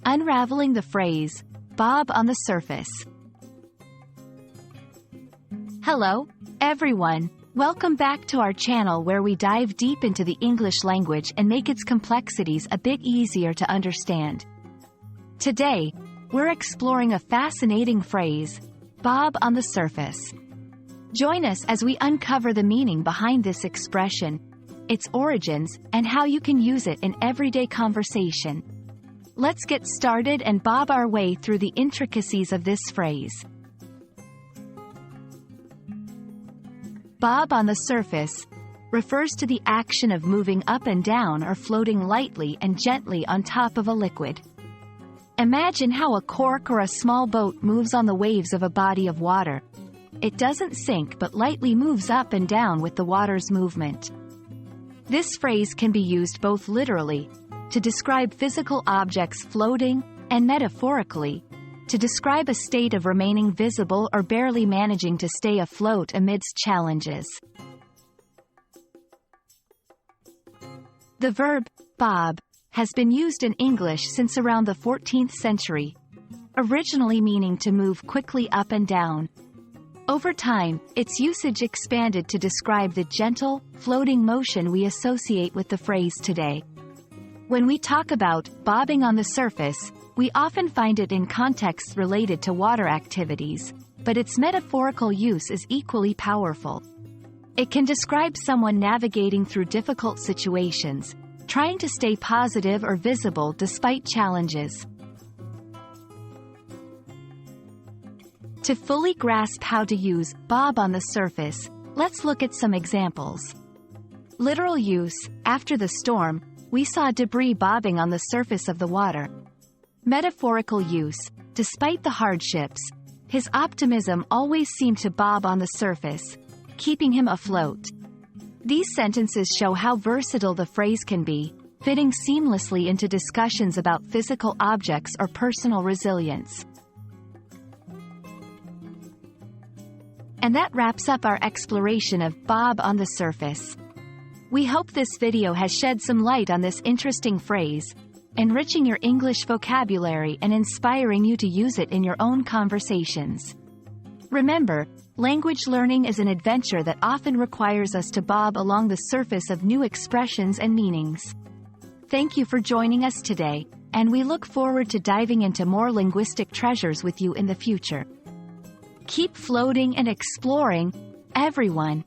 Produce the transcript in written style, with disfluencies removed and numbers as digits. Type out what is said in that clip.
Unraveling the phrase, Bob on the surface. Hello, everyone. Welcome back to our channel where we dive deep into the English language and make its complexities a bit easier to understand. Today, we're exploring a fascinating phrase, Bob on the surface. Join us as we uncover the meaning behind this expression, its origins, and how you can use it in everyday conversation. Let's get started and bob our way through the intricacies of this phrase. Bob on the surface refers to the action of moving up and down or floating lightly and gently on top of a liquid. Imagine how a cork or a small boat moves on the waves of a body of water. It doesn't sink but lightly moves up and down with the water's movement. This phrase can be used both literally, to describe physical objects floating, and metaphorically, to describe a state of remaining visible or barely managing to stay afloat amidst challenges. The verb, bob, has been used in English since around the 14th century, originally meaning to move quickly up and down. Over time, its usage expanded to describe the gentle, floating motion we associate with the phrase today. When we talk about bobbing on the surface, we often find it in contexts related to water activities, but its metaphorical use is equally powerful. It can describe someone navigating through difficult situations, trying to stay positive or visible despite challenges. To fully grasp how to use bob on the surface, let's look at some examples. Literal use: after the storm, we saw debris bobbing on the surface of the water. Metaphorical use: despite the hardships, his optimism always seemed to bob on the surface, keeping him afloat. These sentences show how versatile the phrase can be, fitting seamlessly into discussions about physical objects or personal resilience. And that wraps up our exploration of Bob on the surface. We hope this video has shed some light on this interesting phrase, enriching your English vocabulary and inspiring you to use it in your own conversations. Remember, language learning is an adventure that often requires us to bob along the surface of new expressions and meanings. Thank you for joining us today, and we look forward to diving into more linguistic treasures with you in the future. Keep floating and exploring, everyone.